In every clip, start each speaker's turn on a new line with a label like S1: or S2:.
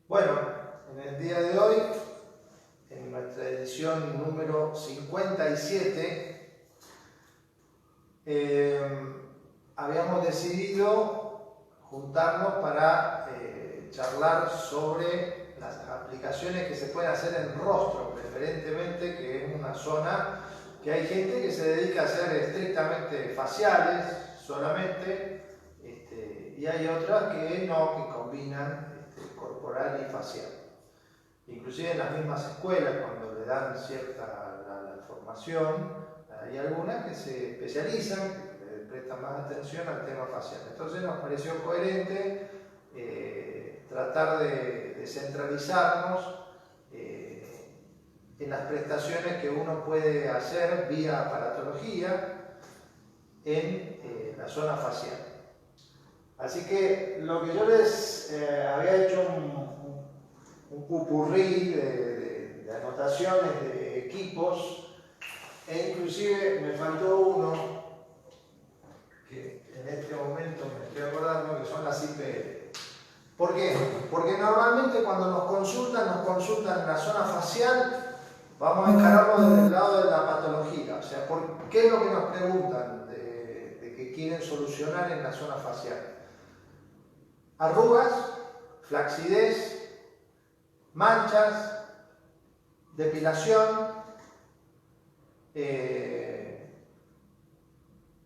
S1: Bueno, en el día de hoy, en nuestra edición número 57, habíamos decidido juntarnos para charlar sobre las aplicaciones que se pueden hacer en rostro, preferentemente, que es una zona que hay gente que se dedica a hacer estrictamente faciales solamente, y hay otras que no, que combinan corporal y facial. Inclusive en las mismas escuelas, cuando le dan cierta la formación, hay algunas que se especializan, que le prestan más atención al tema facial. Entonces nos pareció coherente tratar de centralizarnos en las prestaciones que uno puede hacer vía aparatología en la zona facial. Así que lo que yo les había hecho un pupurrí de anotaciones de equipos, e inclusive me faltó uno que en este momento me estoy acordando, que son las IPL. ¿Por qué? Porque normalmente cuando nos consultan en la zona facial, vamos a encararlo desde el lado de la patología. O sea, ¿qué es lo que nos preguntan de que quieren solucionar en la zona facial? Arrugas, flacidez, manchas, depilación,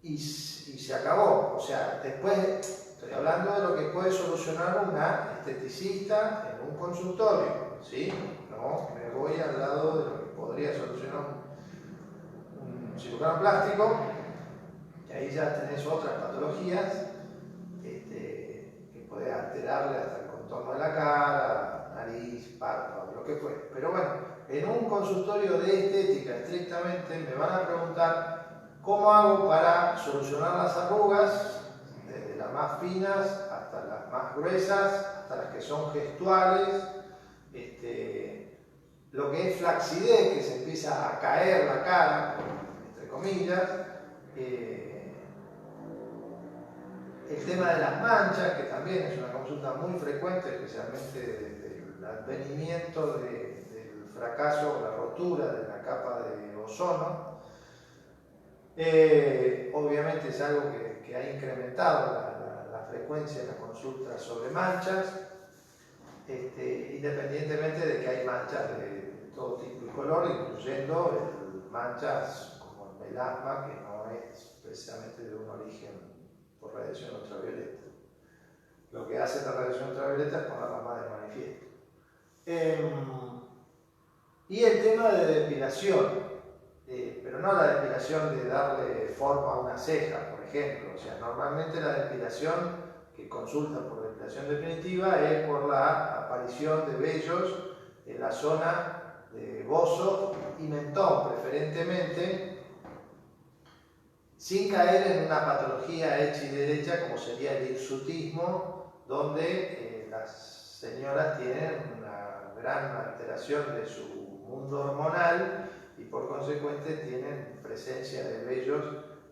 S1: y se acabó. O sea, después estoy hablando de lo que puede solucionar una esteticista en un consultorio, ¿sí? No me voy al lado de lo que podría solucionar un cirujano plástico, que ahí ya tenés otras patologías que puede alterarle hasta el contorno de la cara, nariz, párpado, lo que fuere. Pero bueno, en un consultorio de estética estrictamente me van a preguntar cómo hago para solucionar las arrugas, desde las más finas hasta las más gruesas, hasta las que son gestuales, lo que es flacidez, que se empieza a caer la cara, entre comillas, el tema de las manchas, que también es una consulta muy frecuente, especialmente desde el advenimiento del fracaso o la rotura de la capa de ozono. Obviamente es algo que ha incrementado la frecuencia de las consultas sobre manchas, independientemente de que hay manchas de todo tipo y color, incluyendo manchas como el melasma, que no es precisamente de un origen por radiación ultravioleta. Lo que hace la radiación ultravioleta es ponerla más de manifiesto. Y el tema de depilación, pero no la depilación de darle forma a una ceja, por ejemplo. O sea, normalmente la depilación que consulta por depilación definitiva es por la aparición de vellos en la zona de bozo y mentón, preferentemente, sin caer en una patología hecha y derecha como sería el hirsutismo, donde las señoras tienen una gran alteración de su mundo hormonal y por consecuente tienen presencia de vellos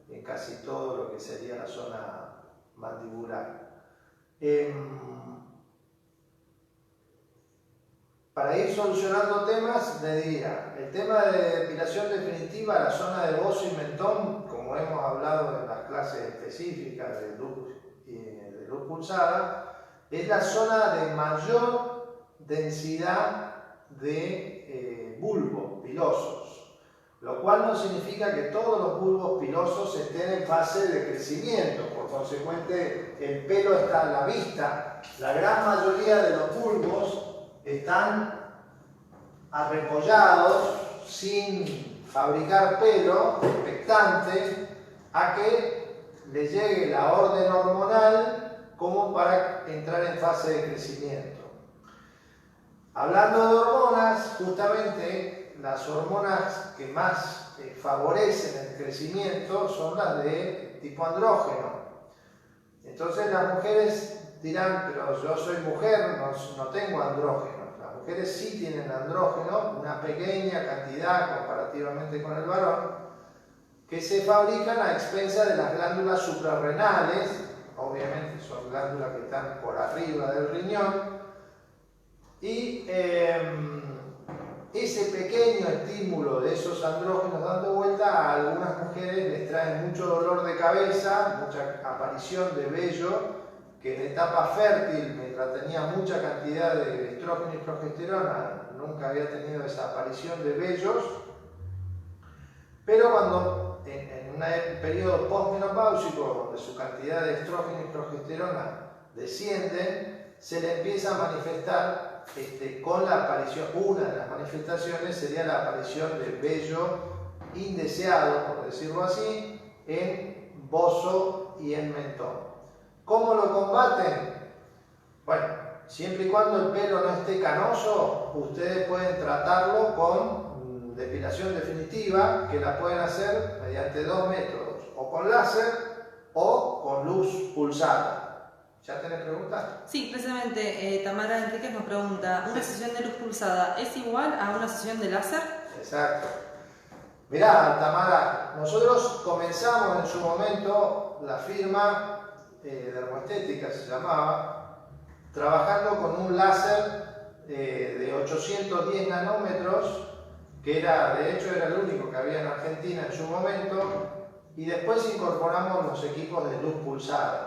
S1: en casi todo lo que sería la zona mandibular. Para ir solucionando temas, le diría, el tema de depilación definitiva, la zona de bozo y mentón, como hemos hablado en las clases específicas de luz pulsada, es la zona de mayor densidad de bulbos pilosos, lo cual no significa que todos los bulbos pilosos estén en fase de crecimiento, por consecuente el pelo está a la vista. La gran mayoría de los bulbos están arrepollados sin fabricar pelo, expectante a que le llegue la orden hormonal como para entrar en fase de crecimiento. Hablando de hormonas, justamente las hormonas que más favorecen el crecimiento son las de tipo andrógeno. Entonces las mujeres dirán, pero yo soy mujer, no tengo andrógeno. Las mujeres sí tienen andrógeno, una pequeña cantidad comparativamente con el varón, que se fabrican a expensas de las glándulas suprarrenales, obviamente son glándulas que están por arriba del riñón, Y ese pequeño estímulo de esos andrógenos dando vuelta a algunas mujeres les trae mucho dolor de cabeza, mucha aparición de vello, que en etapa fértil, mientras tenía mucha cantidad de estrógeno y progesterona, nunca había tenido esa aparición de vellos, pero cuando en un periodo postmenopáusico, donde su cantidad de estrógeno y progesterona descienden, se le empieza a manifestar con la aparición, una de las manifestaciones sería la aparición de vello indeseado, por decirlo así, en bozo y en mentón. ¿Cómo lo combaten? Bueno, siempre y cuando el pelo no esté canoso, ustedes pueden tratarlo con depilación definitiva, que la pueden hacer mediante dos métodos, o con láser o con luz pulsada. ¿Ya tenés preguntas?
S2: Sí, precisamente Tamara Enríquez nos pregunta, ¿una sesión de luz pulsada es igual a una sesión de láser?
S1: Exacto. Mirá, Tamara, nosotros comenzamos en su momento la firma Dermoestética, se llamaba, trabajando con un láser de 810 nanómetros, que era, de hecho era el único que había en Argentina en su momento, y después incorporamos los equipos de luz pulsada.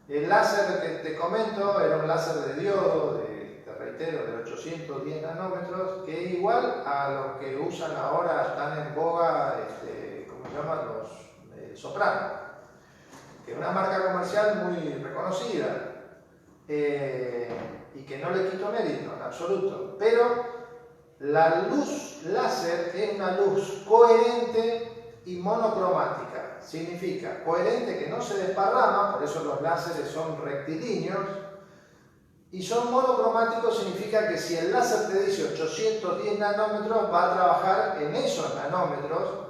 S1: El láser que te comento era un láser de diodo, te reitero, de 810 nanómetros, que es igual a lo que usan ahora, están en boga, ¿cómo se llaman? Los Soprano, que es una marca comercial muy reconocida, y que no le quito mérito en absoluto, pero la luz láser es una luz coherente y monocromática. Significa coherente, que no se desparrama, por eso los láseres son rectilíneos, y son monocromáticos, significa que si el láser te dice 810 nanómetros, va a trabajar en esos nanómetros,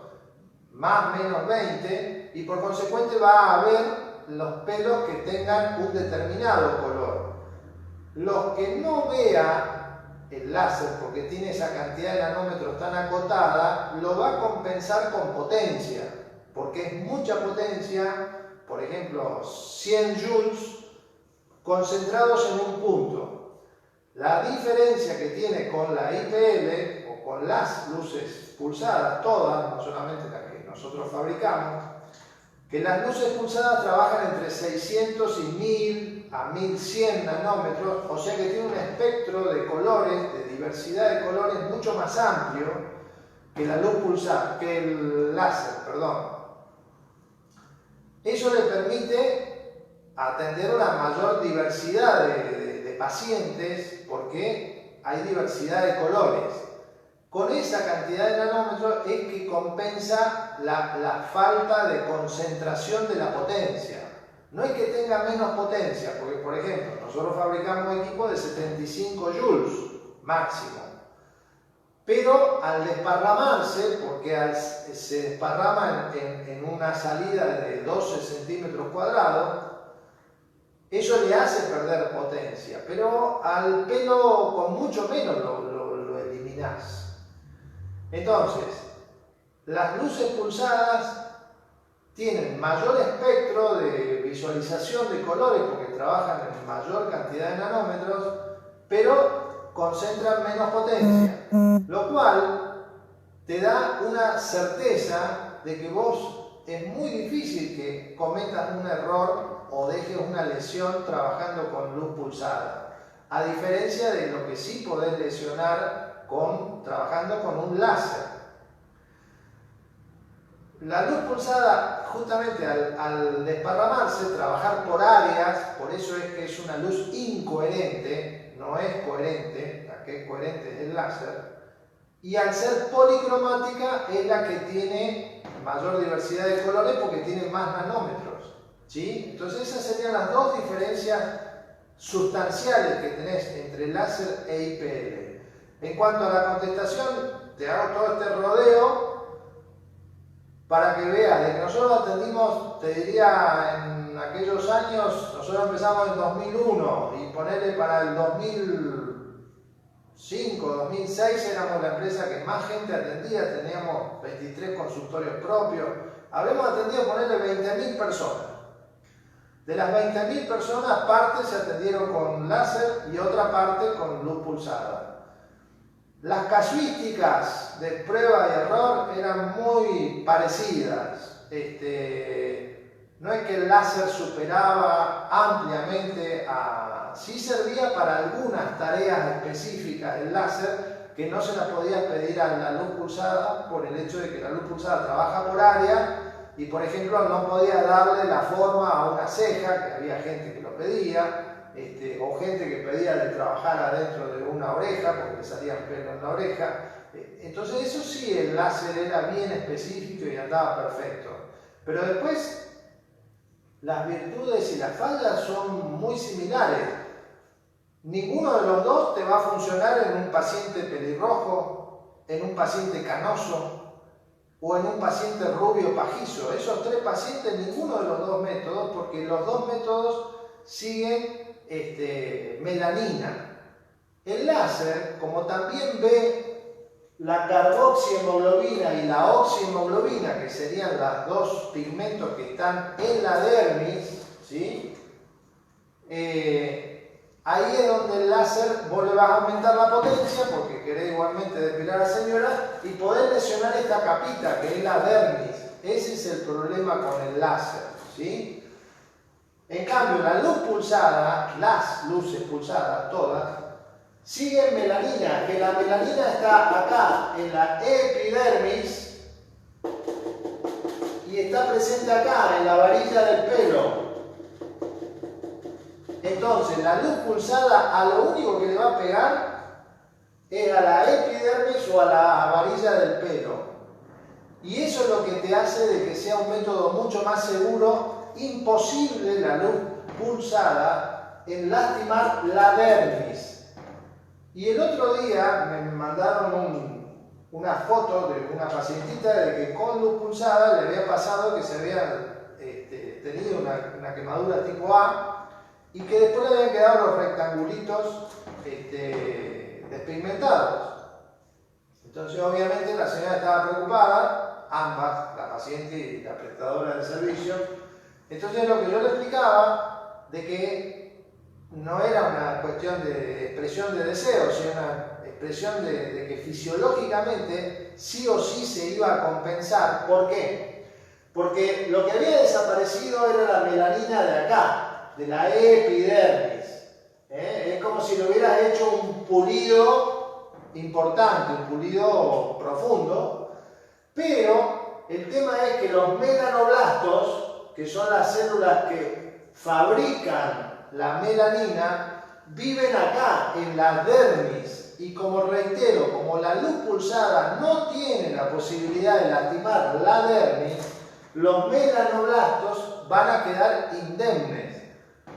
S1: más o menos 20, y por consecuente va a ver los pelos que tengan un determinado color. Los que no vea el láser, porque tiene esa cantidad de nanómetros tan acotada, lo va a compensar con potencia, porque es mucha potencia, por ejemplo, 100 joules concentrados en un punto. La diferencia que tiene con la IPL o con las luces pulsadas, todas, no solamente las que nosotros fabricamos, que las luces pulsadas trabajan entre 600 y 1000 a 1100 nanómetros, o sea que tiene un espectro de colores, de diversidad de colores mucho más amplio que la luz pulsada, que el láser, perdón. Eso le permite atender una mayor diversidad de pacientes, porque hay diversidad de colores. Con esa cantidad de nanómetros es que compensa la falta de concentración de la potencia. No es que tenga menos potencia, porque por ejemplo, nosotros fabricamos equipos de 75 joules máximo, pero al desparramarse, porque se desparrama en una salida de 12 centímetros cuadrados, eso le hace perder potencia, pero al pelo con mucho menos lo eliminás. Entonces, las luces pulsadas tienen mayor espectro de visualización de colores porque trabajan en mayor cantidad de nanómetros, pero concentran menos potencia, lo cual te da una certeza de que vos es muy difícil que cometas un error o dejes una lesión trabajando con luz pulsada, a diferencia de lo que sí podés lesionar trabajando con un láser. La luz pulsada, justamente al desparramarse, trabajar por áreas, por eso es que es una luz incoherente, no es coherente, la que es coherente es el láser, y al ser policromática es la que tiene mayor diversidad de colores porque tiene más nanómetros, ¿sí? Entonces esas serían las dos diferencias sustanciales que tenés entre láser e IPL. En cuanto a la contestación, te hago todo este rodeo para que veas de que nosotros atendimos, te diría, en aquellos años, nosotros empezamos en 2001 y ponerle para el 2005, 2006 éramos la empresa que más gente atendía, teníamos 23 consultorios propios, habíamos atendido ponerle 20.000 personas. De las 20.000 personas, parte se atendieron con láser y otra parte con luz pulsada. Las casuísticas de prueba y error eran muy parecidas. No es que el láser superaba ampliamente a... Sí servía para algunas tareas específicas el láser que no se las podía pedir a la luz pulsada por el hecho de que la luz pulsada trabaja por área y, por ejemplo, no podía darle la forma a una ceja, que había gente que lo pedía. O gente que pedía de trabajar adentro de una oreja porque le salían pelos en la oreja. Entonces eso sí, el láser era bien específico y andaba perfecto. Pero después las virtudes y las fallas son muy similares. Ninguno de los dos te va a funcionar en un paciente pelirrojo, en un paciente canoso o en un paciente rubio pajizo. Esos tres pacientes, ninguno de los dos métodos, porque los dos métodos siguen melanina. El láser, como también ve la carboxihemoglobina y la oxihemoglobina, que serían los dos pigmentos que están en la dermis, ¿sí? Ahí es donde el láser vos le vas a aumentar la potencia porque querés igualmente depilar a la señora y poder lesionar esta capita que es la dermis. Ese es el problema con el láser, ¿sí? En cambio, la luz pulsada, las luces pulsadas, todas, siguen melanina, que la melanina está acá en la epidermis y está presente acá en la varilla del pelo. Entonces, la luz pulsada a lo único que le va a pegar es a la epidermis o a la varilla del pelo. Y eso es lo que te hace de que sea un método mucho más seguro. Imposible la luz pulsada en lastimar la dermis. Y el otro día me mandaron una foto de una pacientita de que con luz pulsada le había pasado que se había tenido una quemadura tipo A y que después le habían quedado los rectangulitos despigmentados. Entonces obviamente la señora estaba preocupada, ambas, la paciente y la prestadora del servicio. Entonces lo que yo le explicaba de que no era una cuestión de expresión de deseo, sino una expresión de que fisiológicamente sí o sí se iba a compensar. ¿Por qué? Porque lo que había desaparecido era la melanina de acá, de la epidermis. Es como si le hubieras hecho un pulido importante, un pulido profundo, pero el tema es que los melanoblastos, que son las células que fabrican la melanina, viven acá, en la dermis. Y como reitero, como la luz pulsada no tiene la posibilidad de lastimar la dermis, los melanoblastos van a quedar indemnes.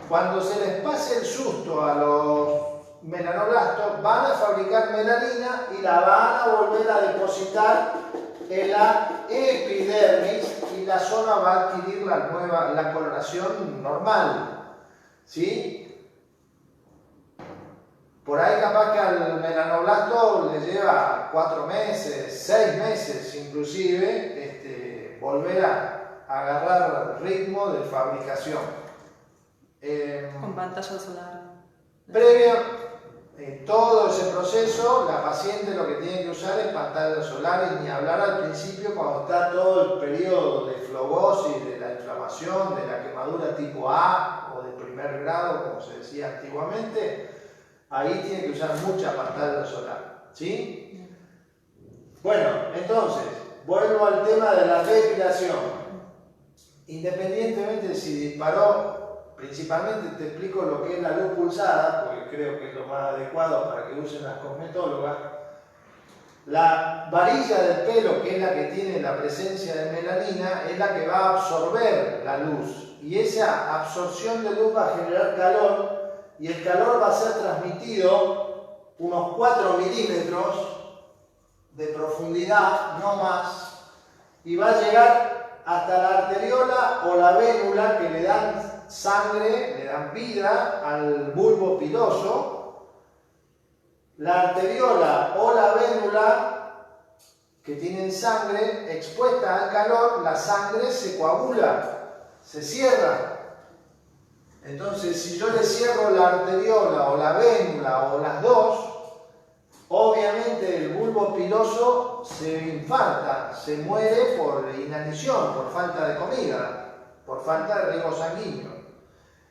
S1: Cuando se les pase el susto a los melanoblastos, van a fabricar melanina y la van a volver a depositar en la epidermis y la zona va a adquirir la coloración normal, ¿sí? Por ahí capaz que al melanoblasto le lleva 4 meses, 6 meses inclusive, volver a agarrar ritmo de fabricación.
S2: Con pantalla solar.
S1: Previo todo ese proceso, la paciente lo que tiene que usar es pantalla solar y ni hablar al principio cuando está todo el periodo de flogosis, de la inflamación, de la quemadura tipo A o de primer grado, como se decía antiguamente. Ahí tiene que usar mucha pantalla solar, ¿sí? Bueno, entonces, vuelvo al tema de la depilación. Independientemente de si disparó, principalmente te explico lo que es la luz pulsada, porque creo que es lo más adecuado para que usen las cosmetólogas. La varilla del pelo, que es la que tiene la presencia de melanina, es la que va a absorber la luz. Y esa absorción de luz va a generar calor, y el calor va a ser transmitido unos 4 milímetros de profundidad, no más, y va a llegar hasta la arteriola o la vénula que le dan sangre, le dan vida al bulbo piloso. La arteriola o la vénula que tienen sangre expuesta al calor, la sangre se coagula, se cierra. Entonces, si yo le cierro la arteriola o la vénula o las dos, obviamente el bulbo piloso se infarta, se muere por inanición, por falta de comida, por falta de riego sanguíneo.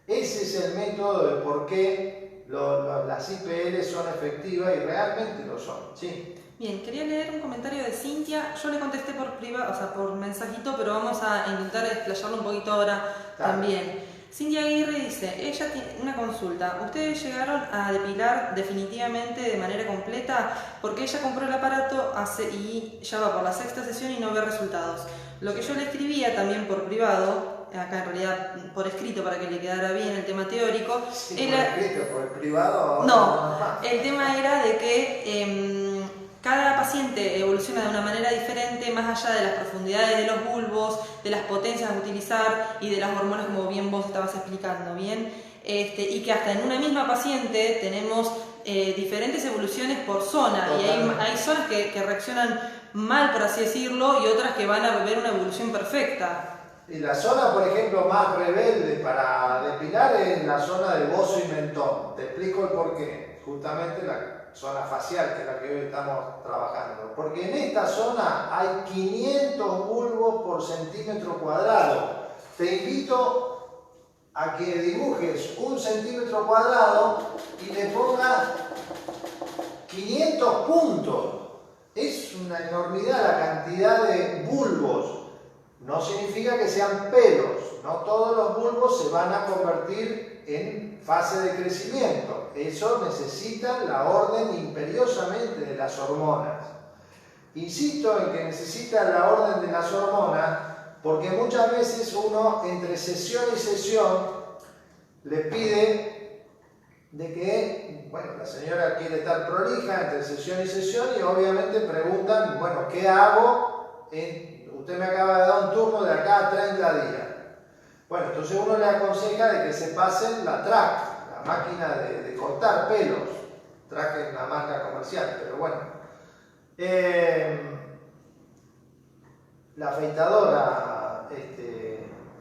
S1: Ese es el método de por qué las IPL son efectivas y realmente lo son. ¿Sí?
S2: Bien, quería leer un comentario de Cintia. Yo le contesté por privado, o sea, por mensajito, pero vamos a intentar explayarlo un poquito ahora también. Cintia Aguirre dice, ella tiene una consulta. ¿Ustedes llegaron a depilar definitivamente de manera completa? Porque ella compró el aparato y ya va por la 6ª sesión y no ve resultados. Lo que yo le escribía también por privado, acá en realidad por escrito para que le quedara bien el tema teórico.
S1: Sí, era, por escrito, por privado.
S2: No, el tema era de que cada paciente evoluciona de una manera diferente, más allá de las profundidades de los bulbos, de las potencias a utilizar y de las hormonas, como bien vos estabas explicando, ¿bien? Y que hasta en una misma paciente tenemos diferentes evoluciones por zona. Totalmente. Y hay zonas que reaccionan mal, por así decirlo, y otras que van a ver una evolución perfecta.
S1: Y la zona, por ejemplo, más rebelde para depilar es la zona de bozo y mentón. Te explico el porqué. Justamente la zona facial, que es la que hoy estamos trabajando. Porque en esta zona hay 500 bulbos por centímetro cuadrado. Te invito a que dibujes 1 centímetro cuadrado y le pongas 500 puntos. Es una enormidad la cantidad de bulbos. No significa que sean pelos, no todos los bulbos se van a convertir en fase de crecimiento. Eso necesita la orden imperiosamente de las hormonas. Insisto en que necesita la orden de las hormonas porque muchas veces uno entre sesión y sesión le pide de que, bueno, la señora quiere estar prolija entre sesión y sesión y obviamente preguntan, bueno, ¿qué hago? Usted me acaba de dar un turno de acá a 30 días. Bueno, entonces uno le aconseja de que se pasen la track, la máquina de cortar pelos. Track es una marca comercial, pero bueno. La afeitadora.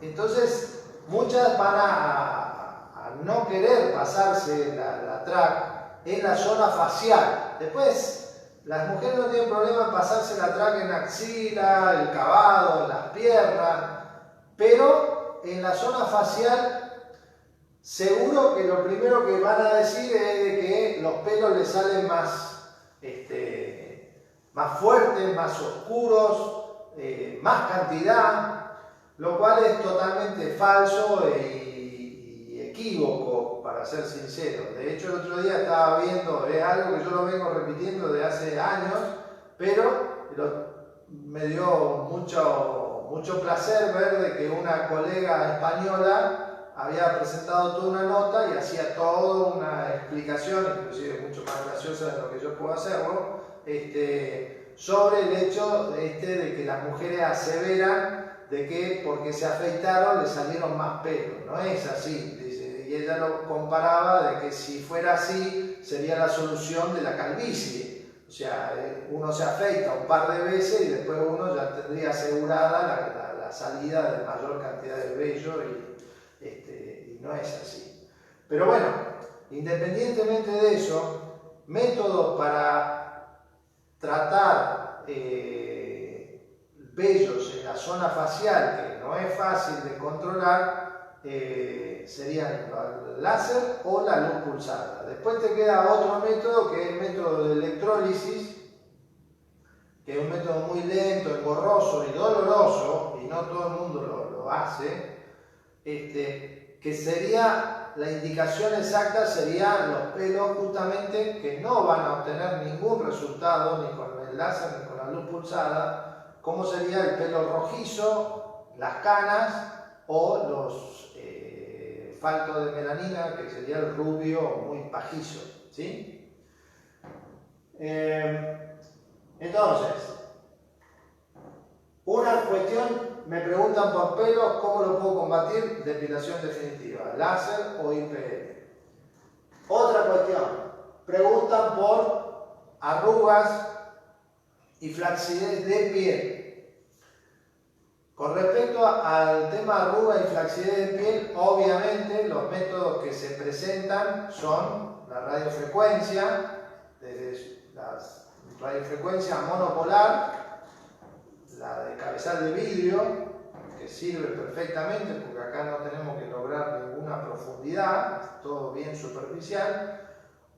S1: Entonces, muchas van a no querer pasarse la track en la zona facial. Después, las mujeres no tienen problema en pasarse la track en axila, el cavado, en las piernas, pero en la zona facial seguro que lo primero que van a decir es de que los pelos les salen más fuertes, más oscuros, más cantidad, lo cual es totalmente falso y equívoco, para ser sincero. De hecho, el otro día estaba viendo, es algo que yo lo vengo repitiendo de hace años, pero me dio mucho placer ver de que una colega española había presentado toda una nota y hacía toda una explicación, inclusive mucho más graciosa de lo que yo puedo hacerlo, sobre el hecho de que las mujeres aseveran de que porque se afeitaron le salieron más pelos. No es así, dice, y ella lo comparaba de que si fuera así sería la solución de la calvicie. O sea, uno se afeita un par de veces y después uno ya tendría asegurada la salida de mayor cantidad de vello y no es así. Pero bueno, independientemente de eso, métodos para tratar vellos en la zona facial que no es fácil de controlar serían el láser o la luz pulsada. Después te queda otro método que es el método de electrólisis, que es un método muy lento, engorroso y doloroso, y no todo el mundo lo hace, que sería, la indicación exacta sería los pelos justamente que no van a obtener ningún resultado ni con el láser ni con la luz pulsada, como sería el pelo rojizo, las canas o los faltos de melanina, que sería el rubio muy pajizo, ¿sí? Entonces, una cuestión, me preguntan por pelos, ¿cómo lo puedo combatir? Depilación definitiva, láser o IPL. Otra cuestión, preguntan por arrugas y flacidez de piel. Con respecto al tema arruga y flacidez de piel, obviamente los métodos que se presentan son la radiofrecuencia, desde la radiofrecuencia monopolar, la de cabezal de vidrio, que sirve perfectamente porque acá no tenemos que lograr ninguna profundidad, es todo bien superficial,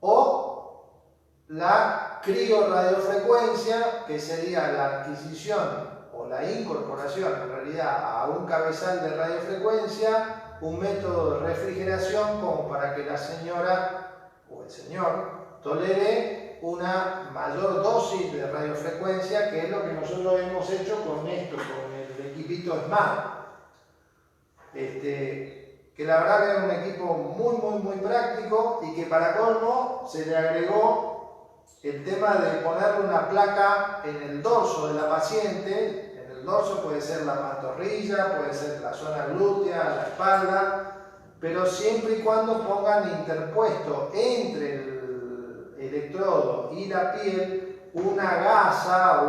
S1: o la criorradiofrecuencia, que sería la adquisición o la incorporación en realidad a un cabezal de radiofrecuencia, un método de refrigeración como para que la señora o el señor tolere una mayor dosis de radiofrecuencia, que es lo que nosotros hemos hecho con esto, con el equipito Smart. Que la verdad que era un equipo muy práctico y que para colmo se le agregó el tema de ponerle una placa en el dorso de la paciente. En el dorso puede ser la pantorrilla, puede ser la zona glútea, la espalda, pero siempre y cuando pongan interpuesto entre el electrodo y la piel una gasa,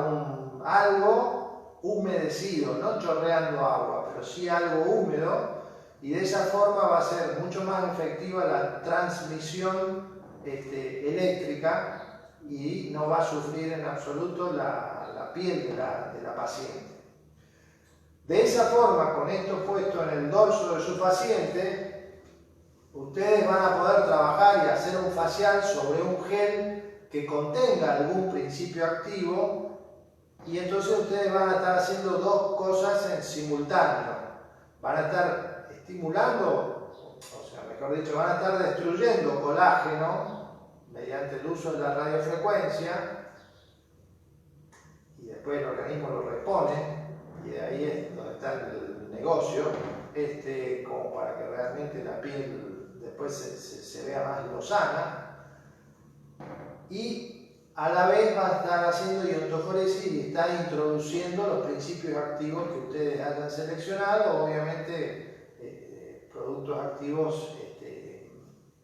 S1: algo humedecido, no chorreando agua, pero sí algo húmedo, y de esa forma va a ser mucho más efectiva la transmisión eléctrica y no va a sufrir en absoluto la piel de la paciente. De esa forma, con esto puesto en el dorso de su paciente, ustedes van a poder trabajar y hacer un facial sobre un gel que contenga algún principio activo, y entonces ustedes van a estar haciendo dos cosas en simultáneo. Van a estar estimulando, o sea, mejor dicho, van a estar destruyendo colágeno mediante el uso de la radiofrecuencia, y después el organismo lo repone, y de ahí es donde está el negocio, como para que realmente la piel después se vea más lozana, y a la vez va a estar haciendo iontoforesis y está introduciendo los principios activos que ustedes hayan seleccionado, obviamente productos activos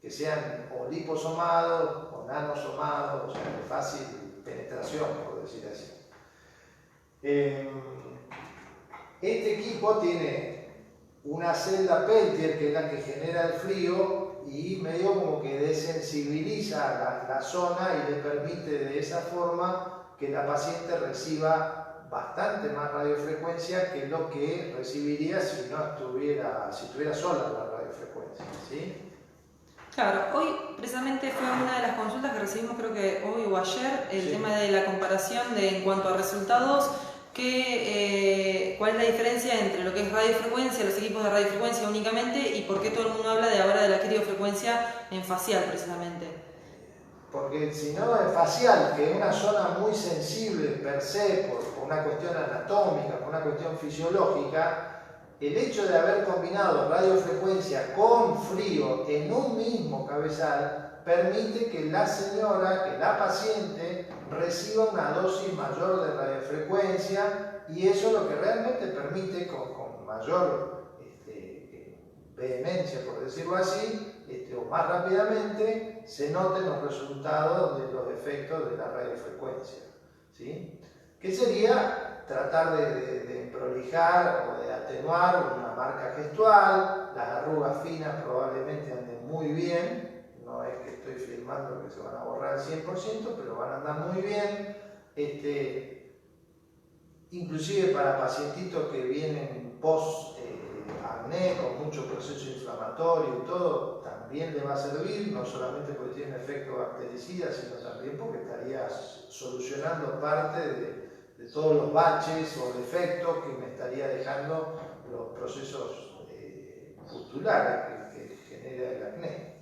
S1: que sean o liposomados o nanosomados, o sea, de fácil penetración, por decir así. Este equipo tiene una celda Peltier, que es la que genera el frío y medio como que desensibiliza la zona y le permite de esa forma que la paciente reciba bastante más radiofrecuencia que lo que recibiría si estuviera sola la radiofrecuencia, ¿sí?
S2: Claro, hoy precisamente fue una de las consultas que recibimos, creo que hoy o ayer, el tema de la comparación en cuanto a resultados, cuál es la diferencia entre lo que es radiofrecuencia, los equipos de radiofrecuencia únicamente, y por qué todo el mundo habla de ahora de la criofrecuencia en facial precisamente.
S1: Porque si no, el facial, que es una zona muy sensible per se, por una cuestión anatómica, por una cuestión fisiológica, el hecho de haber combinado radiofrecuencia con frío en un mismo cabezal permite que la señora, que la paciente, reciba una dosis mayor de radiofrecuencia, y eso es lo que realmente permite con mayor vehemencia, por decirlo así, o más rápidamente, se noten los resultados de los efectos de la radiofrecuencia, ¿sí? Que sería tratar de prolijar o de atenuar una marca gestual. Las arrugas finas probablemente anden muy bien, no es que estoy afirmando que se van a borrar al 100%, pero van a andar muy bien. Inclusive para pacientitos que vienen post acné, con mucho proceso inflamatorio y todo, también le va a servir, no solamente porque tiene efecto bactericida, sino también porque estaría solucionando parte de todos los baches o defectos que me estaría dejando los procesos pustulares que genera el acné.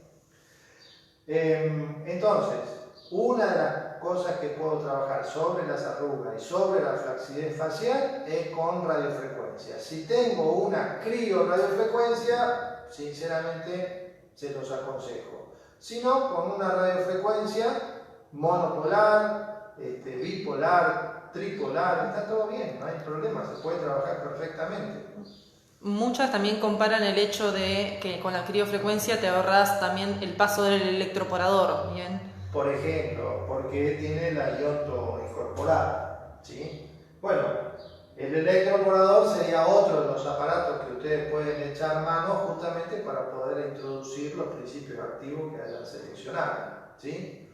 S1: Entonces, una de las cosas que puedo trabajar sobre las arrugas y sobre la flacidez facial es con radiofrecuencia. Si tengo una criorradiofrecuencia, sinceramente se los aconsejo. Si no, con una radiofrecuencia monopolar, bipolar, tripolar, está todo bien, no hay problema, se puede trabajar perfectamente.
S2: Muchas también comparan el hecho de que con la criofrecuencia te ahorras también el paso del electroporador, ¿bien?
S1: Por ejemplo, porque tiene la ionto incorporada, ¿sí? Bueno, El electroporador sería otro de los aparatos que ustedes pueden echar mano justamente para poder introducir los principios activos que hayan seleccionado, ¿sí?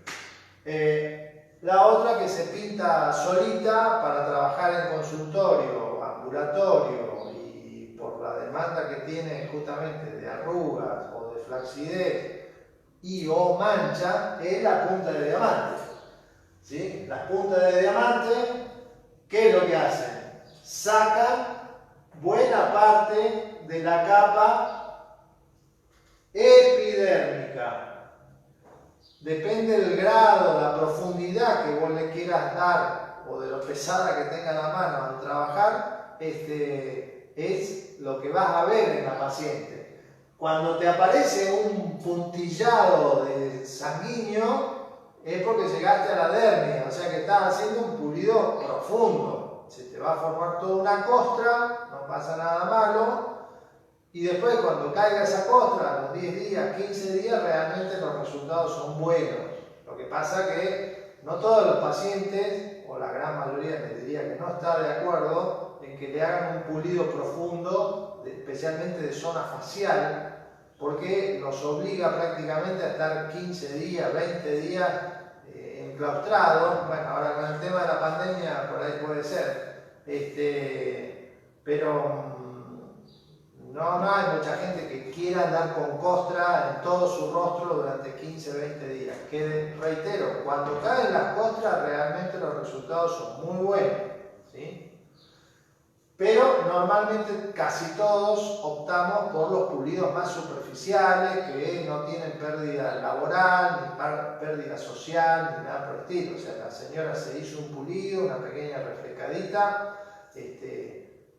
S1: La otra que se pinta solita para trabajar en consultorio, ambulatorio y por la demanda que tiene justamente de arrugas o de flacidez y o mancha es la punta de diamante, ¿sí? Las puntas de diamante, ¿qué es lo que hacen? Sacan buena parte de la capa epidérmica. Depende del grado, la profundidad que vos le quieras dar o de lo pesada que tenga la mano al trabajar, es lo que vas a ver en la paciente. Cuando te aparece un puntillado de sanguíneo es porque llegaste a la dermis, o sea que estás haciendo un pulido profundo. Se te va a formar toda una costra, no pasa nada malo. Y después cuando caiga esa costra, a los 10 días, 15 días, realmente los resultados son buenos. Lo que pasa que no todos los pacientes, o la gran mayoría les diría que no está de acuerdo en que le hagan un pulido profundo, especialmente de zona facial, porque los obliga prácticamente a estar 15 días, 20 días enclaustrados. Bueno, ahora con el tema de la pandemia por ahí puede ser, pero no hay mucha gente que quiera andar con costra en todo su rostro durante 15, 20 días. Que reitero, cuando caen las costras realmente los resultados son muy buenos, ¿sí? Pero normalmente casi todos optamos por los pulidos más superficiales, que no tienen pérdida laboral, ni pérdida social, ni nada por el estilo. O sea, la señora se hizo un pulido, una pequeña refrescadita,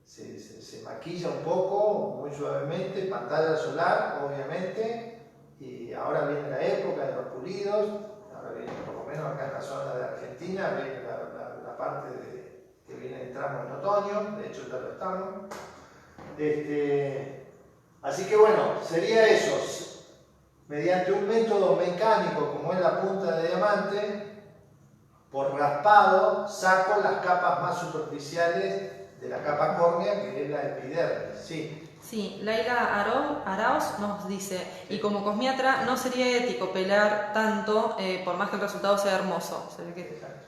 S1: se maquilla un poco, muy suavemente, pantalla solar, obviamente, y ahora viene la época de los pulidos, ahora viene, por lo menos acá en la zona de Argentina, viene la parte que viene, entramos en otoño, de hecho ya lo estamos. Así que bueno, sería eso, mediante un método mecánico como es la punta de diamante, por raspado saco las capas más superficiales de la capa córnea, que es la epidermis.
S2: Sí, Laila Arauz nos dice, y como cosmiatra no sería ético pelar tanto, por más que el resultado sea hermoso.
S1: Exacto.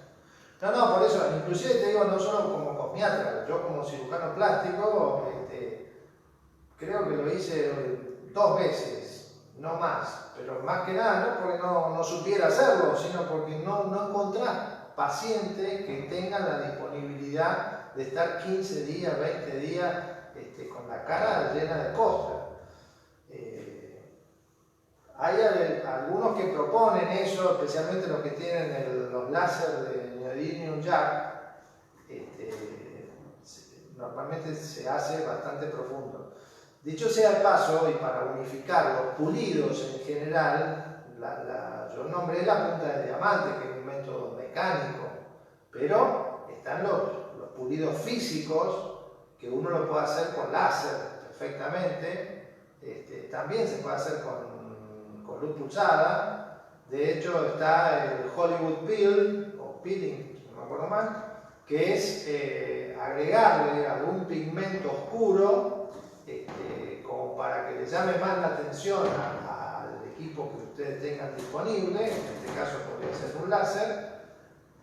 S1: No, por eso, inclusive te digo, no solo como cosmiatra, yo como cirujano plástico, creo que lo hice 2 veces, no más, pero más que nada no porque no supiera hacerlo, sino porque no encontrás pacientes que tengan la disponibilidad de estar 15 días, 20 días con la cara llena de costra. Hay algunos que proponen eso, especialmente los que tienen los láser de Neodymium Jack. Normalmente se hace bastante profundo. Dicho sea el paso, y para unificar los pulidos en general, yo nombré la punta de diamante, que es un método mecánico, pero están los pulidos físicos, que uno lo puede hacer con láser perfectamente, también se puede hacer con luz pulsada. De hecho está el Hollywood Peel, o peeling, no me acuerdo mal, que es agregarle algún pigmento oscuro como para que le llame más la atención al equipo que ustedes tengan disponible. En este caso podría ser un láser,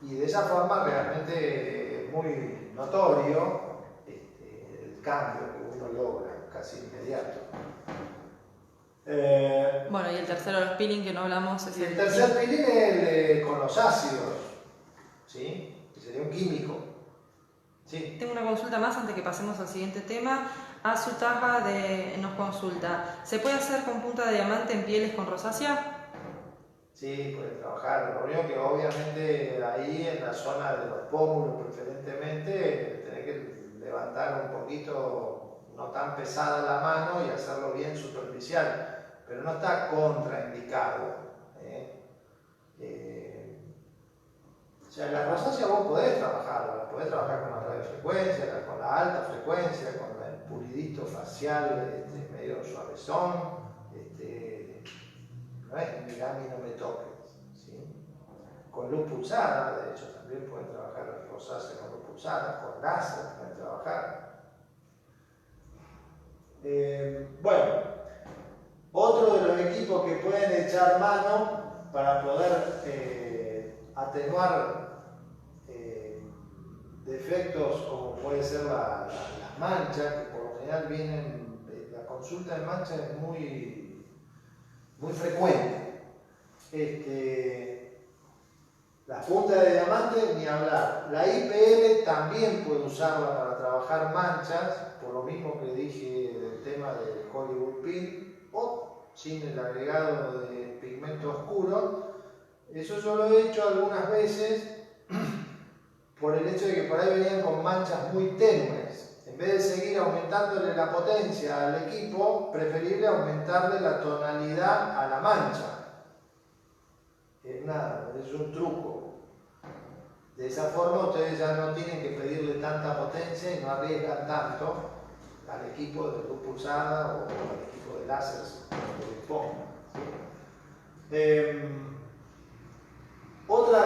S1: y de esa forma realmente es muy notorio el cambio que uno logra casi inmediato.
S2: Bueno, y el tercero, los peeling, que no hablamos, es
S1: el tercer peeling es con los ácidos, ¿sí? Que sería un químico. Sí.
S2: Tengo una consulta más antes que pasemos al siguiente tema. Azu Taja nos consulta, ¿se puede hacer con punta de diamante en pieles con rosácea?
S1: Sí, puede trabajar. Lo único que obviamente ahí en la zona de los pómulos preferentemente tenés que levantar un poquito, no tan pesada la mano, y hacerlo bien superficial, pero no está contraindicado. O sea, la rosácea vos podés trabajarla, podés trabajar con la radiofrecuencia, con la alta frecuencia, con el pulidito facial medio suavezón. No es mirame y no me toques, ¿sí? con luz pulsada, de hecho también pueden trabajar rosácea con luz pulsada, con láser pueden trabajar. Bueno, otro de los equipos que pueden echar mano para poder atenuar defectos como puede ser las manchas, que por lo general vienen, la consulta de manchas es muy frecuente. La punta de diamante, ni hablar. La IPL también puede usarla para trabajar manchas, por lo mismo que dije del tema del Hollywood Peel, o sin el agregado de pigmento oscuro. Eso yo lo he hecho algunas veces por el hecho de que por ahí venían con manchas muy tenues. En vez de seguir aumentándole la potencia al equipo, preferible aumentarle la tonalidad a la mancha. Es un truco. De esa forma ustedes ya no tienen que pedirle tanta potencia y no arriesgan tanto al equipo de luz pulsada o al equipo de láser que les pongan. Otra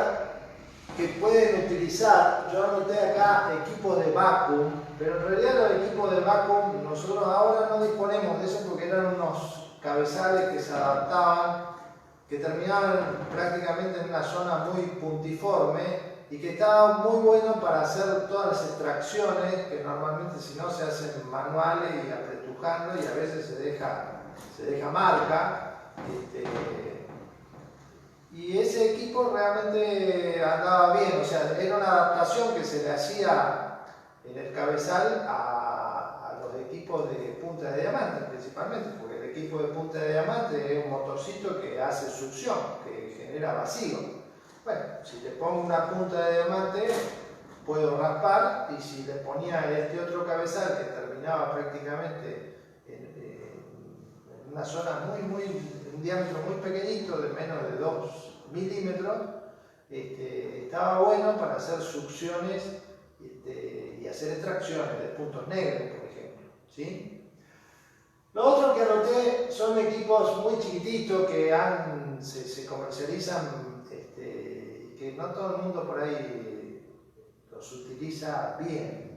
S1: que pueden utilizar, yo anoté acá equipos de vacuum, pero en realidad los equipos de vacuum nosotros ahora no disponemos de eso porque eran unos cabezales que se adaptaban, que terminaban prácticamente en una zona muy puntiforme y que estaban muy buenos para hacer todas las extracciones que normalmente si no se hacen manuales y apretujando y a veces se deja marca. Y ese equipo realmente andaba bien, o sea, era una adaptación que se le hacía en el cabezal a los equipos de punta de diamante principalmente, porque el equipo de punta de diamante es un motorcito que hace succión, que genera vacío. Bueno, si le pongo una punta de diamante puedo raspar, y si le ponía este otro cabezal que terminaba prácticamente en una zona un diámetro muy pequeñito, de menos de 2 milímetros, estaba bueno para hacer succiones y hacer extracciones de puntos negros, por ejemplo, ¿sí? Lo otro que anoté son equipos muy chiquititos que se comercializan y que no todo el mundo por ahí los utiliza bien.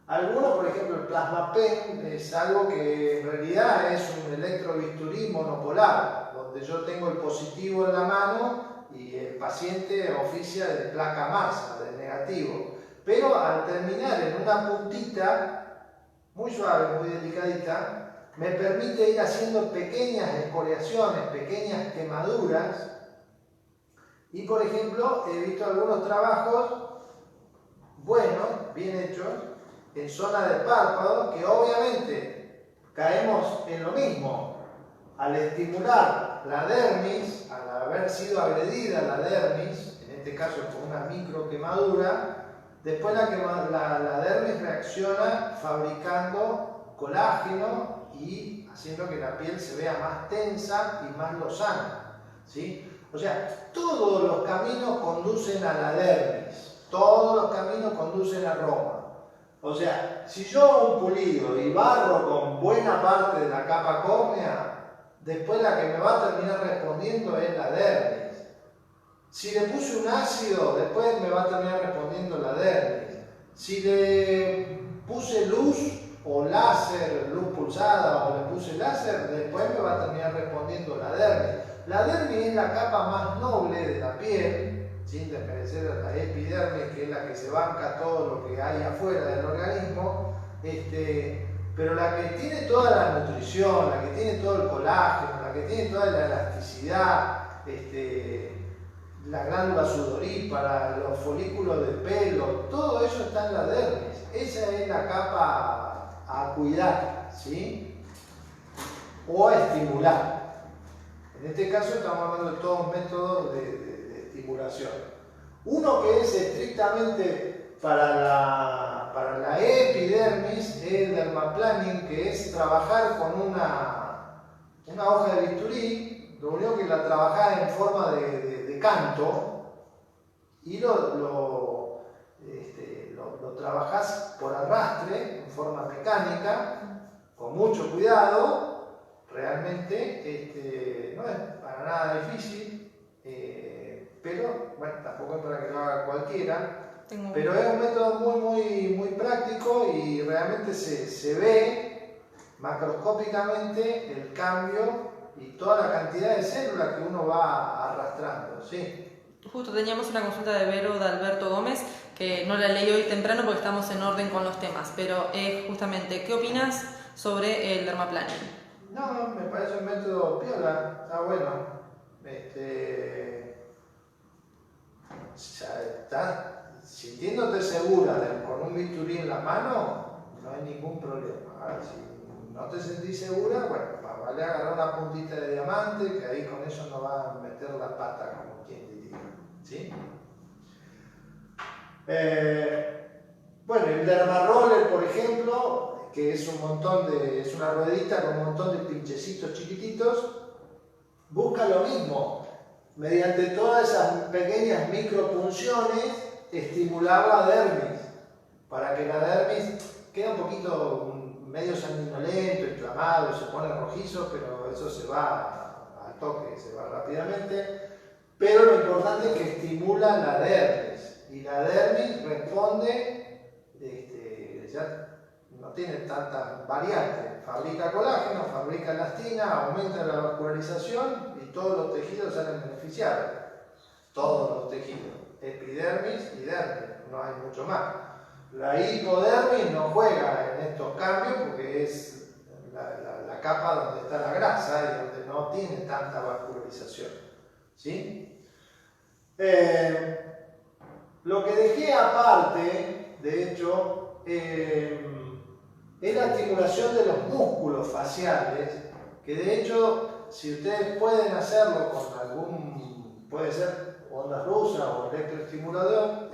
S1: Algunos, por ejemplo, el Plasma Pen es algo que en realidad es un electrobisturí monopolar, donde yo tengo el positivo en la mano y el paciente oficia de placa masa, del negativo. Pero al terminar en una puntita muy suave, muy delicadita, me permite ir haciendo pequeñas escoriaciones, pequeñas quemaduras. Y por ejemplo, he visto algunos trabajos buenos, bien hechos, en zona de párpado, que obviamente caemos en lo mismo. Al estimular la dermis, al haber sido agredida la dermis, en este caso con una micro quemadura, después la dermis reacciona fabricando colágeno y haciendo que la piel se vea más tensa y más lozana, ¿sí? O sea, todos los caminos conducen a la dermis, todos los caminos conducen a Roma. O sea, si yo un pulido y barro con buena parte de la capa córnea, después la que me va a terminar respondiendo es la dermis. Si le puse un ácido, después me va a terminar respondiendo la dermis. Si le puse luz o láser, luz pulsada, o le puse láser, después me va a terminar respondiendo la dermis. La dermis es la capa más noble de la piel, sin desmerecer a la epidermis, que es la que se banca todo lo que hay afuera del organismo, pero la que tiene toda la nutrición, la que tiene todo el colágeno, la que tiene toda la elasticidad, la glándula sudorípara, los folículos del pelo, todo eso está en la dermis. Esa es la capa a cuidar, ¿sí? O a estimular. En este caso estamos hablando de todos métodos de estimulación. Uno que es estrictamente para la epidermis es el dermaplaning, que es trabajar con una hoja de bisturí, lo único que la trabajás en forma de canto y lo trabajás por arrastre en forma mecánica, con mucho cuidado. Realmente no es para nada difícil, pero bueno, tampoco es para que lo haga cualquiera.
S2: Tengo
S1: Pero es un método muy práctico y realmente se ve macroscópicamente el cambio y toda la cantidad de células que uno va arrastrando, ¿sí?
S2: Justo teníamos una consulta de Vero de Alberto Gómez, que no la leí hoy temprano porque estamos en orden con los temas, pero es justamente, ¿qué opinas sobre el dermaplaning?
S1: No, me parece un método piola, está bueno. Ya estás sintiéndote segura con un bisturí en la mano, no hay ningún problema. Ahora, si no te sentís segura, bueno, vale agarrar una puntita de diamante, que ahí con eso no va a meter la pata, como quien diría, ¿sí? Bueno, el dermaroller, por ejemplo, que es es una ruedita con un montón de pinchecitos chiquititos, busca lo mismo. Mediante todas esas pequeñas micropunciones, estimular la dermis, para que la dermis quede un poquito medio sanguinolento, inflamado, se pone rojizo, pero eso se va al toque, se va rápidamente. Pero lo importante es que estimula la dermis, y la dermis responde, ya no tiene tantas variantes, fabrica colágeno, fabrica elastina, aumenta la vascularización y todos los tejidos salen beneficiados, todos los tejidos, epidermis y dermis, no hay mucho más. La hipodermis no juega en estos cambios porque es la capa donde está la grasa y donde no tiene tanta vascularización, ¿sí? Lo que dejé aparte, de hecho, es la estimulación de los músculos faciales, que de hecho, si ustedes pueden hacerlo con algún, puede ser onda rusa o electroestimulador,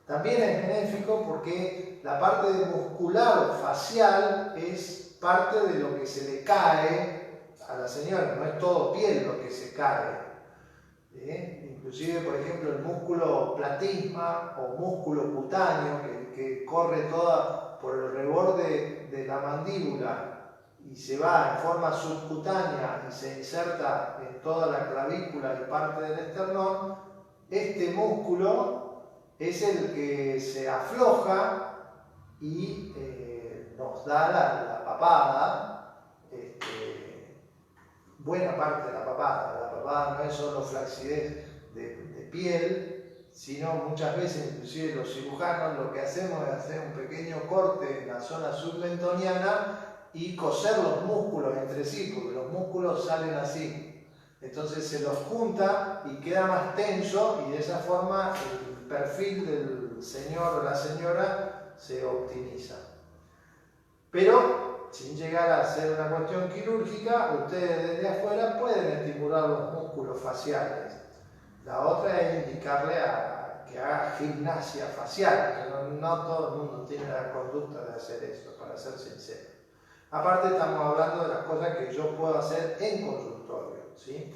S1: también es benéfico porque la parte muscular facial es parte de lo que se le cae a la señora, no es todo piel lo que se cae. Inclusive, por ejemplo, el músculo platisma o músculo cutáneo que corre toda por el reborde de la mandíbula y se va en forma subcutánea y se inserta en toda la clavícula y parte del esternón, este músculo es el que se afloja y nos da la papada, buena parte de la papada. La papada no es solo flacidez de piel, sino muchas veces, inclusive los cirujanos, lo que hacemos es hacer un pequeño corte en la zona submentoniana y coser los músculos entre sí, porque los músculos salen así. Entonces se los junta y queda más tenso y de esa forma el perfil del señor o la señora se optimiza. Pero sin llegar a ser una cuestión quirúrgica, ustedes desde afuera pueden estimular los músculos faciales. La otra es indicarle a que haga gimnasia facial, pero no todo el mundo tiene la conducta de hacer esto, para ser sincero. Aparte estamos hablando de las cosas que yo puedo hacer en consultorio, ¿sí?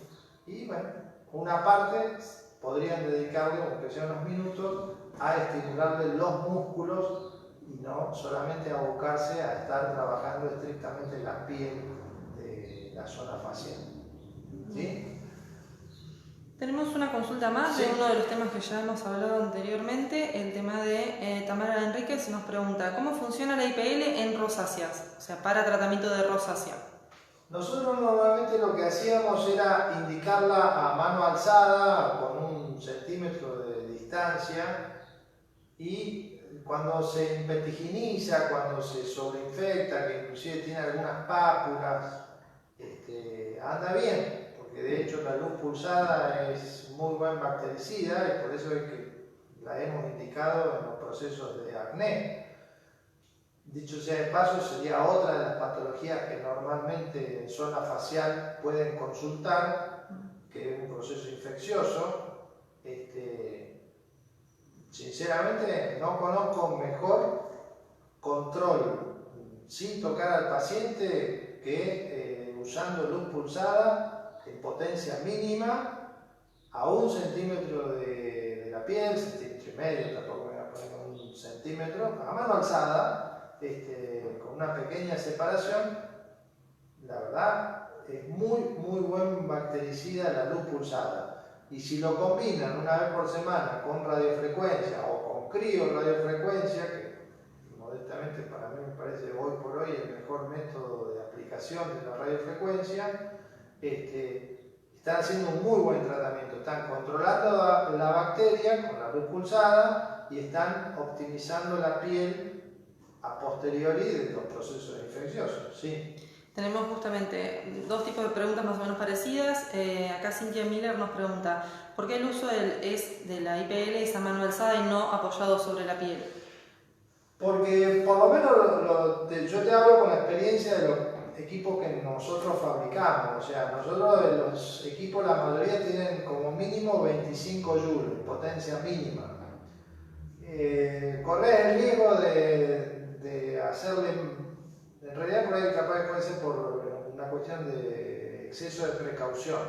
S1: Y bueno, una parte podrían dedicarle, aunque sea unos minutos, a estimularle los músculos y no solamente abocarse a estar trabajando estrictamente la piel de la zona facial, ¿sí?
S2: Tenemos una consulta más de uno de los temas que ya hemos hablado anteriormente, el tema de Tamara Enríquez nos pregunta ¿cómo funciona la IPL en rosáceas? O sea, para tratamiento de rosácea.
S1: Nosotros normalmente lo que hacíamos era indicarla a mano alzada con 1 centímetro de distancia y cuando se vertiginiza, cuando se sobreinfecta, que inclusive tiene algunas pápulas, anda bien, porque de hecho la luz pulsada es muy buen bactericida y por eso es que la hemos indicado en los procesos de acné. Dicho sea de paso, sería otra de las patologías que normalmente en zona facial pueden consultar, que es un proceso infeccioso. Sinceramente no conozco mejor control sin tocar al paciente que usando luz pulsada en potencia mínima a 1 centímetro de la piel, 1,5 centímetros, tampoco me voy a poner 1 centímetro, a mano alzada, con una pequeña separación. La verdad, es muy buen bactericida la luz pulsada. Y si lo combinan una vez por semana con radiofrecuencia o con criorradiofrecuencia, que modestamente para mí me parece hoy por hoy el mejor método de aplicación de la radiofrecuencia, están haciendo un muy buen tratamiento. Están controlando la bacteria con la luz pulsada y están optimizando la piel a posteriori de los procesos infecciosos. ¿Sí?
S2: Tenemos justamente dos tipos de preguntas más o menos parecidas. Acá Cynthia Miller nos pregunta, ¿por qué el uso de la IPL es a mano alzada y no apoyado sobre la piel?
S1: Porque por lo menos yo te hablo con la experiencia de los equipos que nosotros fabricamos. O sea, nosotros los equipos, la mayoría tienen como mínimo 25 joules, potencia mínima. Corres el riesgo de hacerle, en realidad por ahí capaz puede ser por una cuestión de exceso de precaución,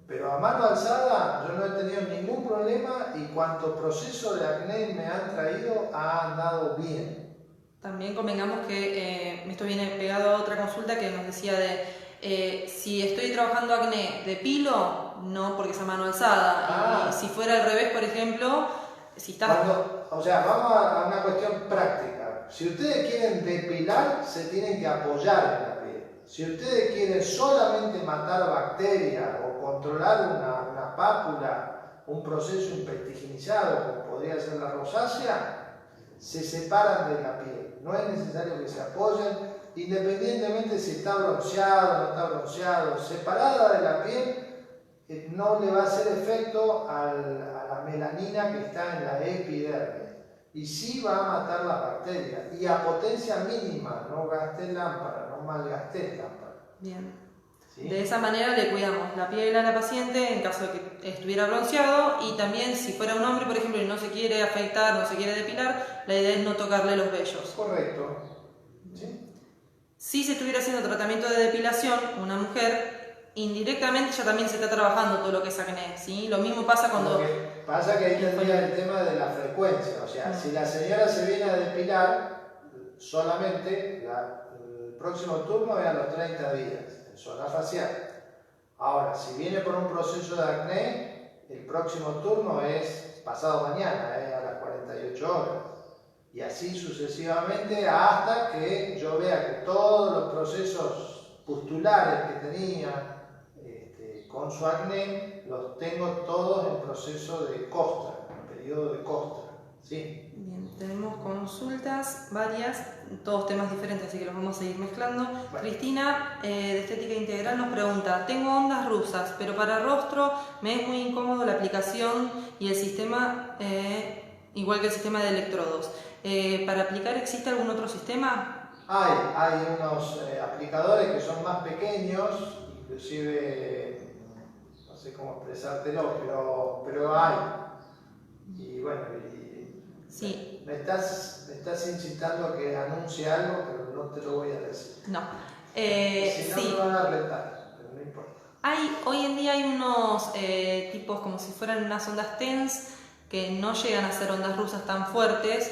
S1: pero a mano alzada yo no he tenido ningún problema y cuanto proceso de acné me han traído ha andado bien.
S2: También convengamos que esto viene pegado a otra consulta que nos decía de si estoy trabajando acné, depilo, no porque es a mano alzada, y si fuera al revés, por ejemplo, si está...
S1: O sea, vamos a una cuestión práctica. Si ustedes quieren depilar, se tienen que apoyar en la piel. Si ustedes quieren solamente matar bacterias o controlar una pápula, un proceso impectiginizado, como podría ser la rosácea, se separan de la piel. No es necesario que se apoyen, independientemente si está bronceado o no está bronceado. Separada de la piel, no le va a hacer efecto a la melanina que está en la epidermis y sí va a matar las bacterias y a potencia mínima. No gasté lámpara, no malgasté lámpara.
S2: Bien.
S1: ¿Sí?
S2: De esa manera le cuidamos la piel a la paciente en caso de que estuviera bronceado, y también si fuera un hombre, por ejemplo, y no se quiere afeitar, no se quiere depilar, la idea es no tocarle los vellos.
S1: Correcto. ¿Sí?
S2: Si se estuviera haciendo tratamiento de depilación, una mujer, indirectamente ya también se está trabajando todo lo que es acné, ¿sí? Lo mismo pasa cuando...
S1: Lo que pasa que ahí tendría el tema de la frecuencia. O sea, si la señora se viene a depilar, solamente el próximo turno es a los 30 días, en zona facial. Ahora, si viene por un proceso de acné, el próximo turno es pasado mañana, es a las 48 horas. Y así sucesivamente hasta que yo vea que todos los procesos pustulares que tenía con su acné los tengo todos en proceso de costra, en periodo de costra. ¿Sí?
S2: Bien, tenemos consultas varias, todos temas diferentes, así que los vamos a ir mezclando. Bueno. Cristina, de Estética Integral, nos pregunta, tengo ondas rusas, pero para rostro me es muy incómodo la aplicación y el sistema, igual que el sistema de electrodos. ¿Para aplicar existe algún otro sistema?
S1: Hay unos aplicadores que son más pequeños, inclusive no sé cómo expresártelo, pero hay. Y bueno,
S2: sí.
S1: me estás incitando a que anuncie algo, pero no te lo voy a decir.
S2: No.
S1: Si no,
S2: sí.
S1: me van a retar, pero no importa.
S2: Hoy en día hay unos tipos como si fueran unas ondas TENS que no llegan a ser ondas rusas tan fuertes.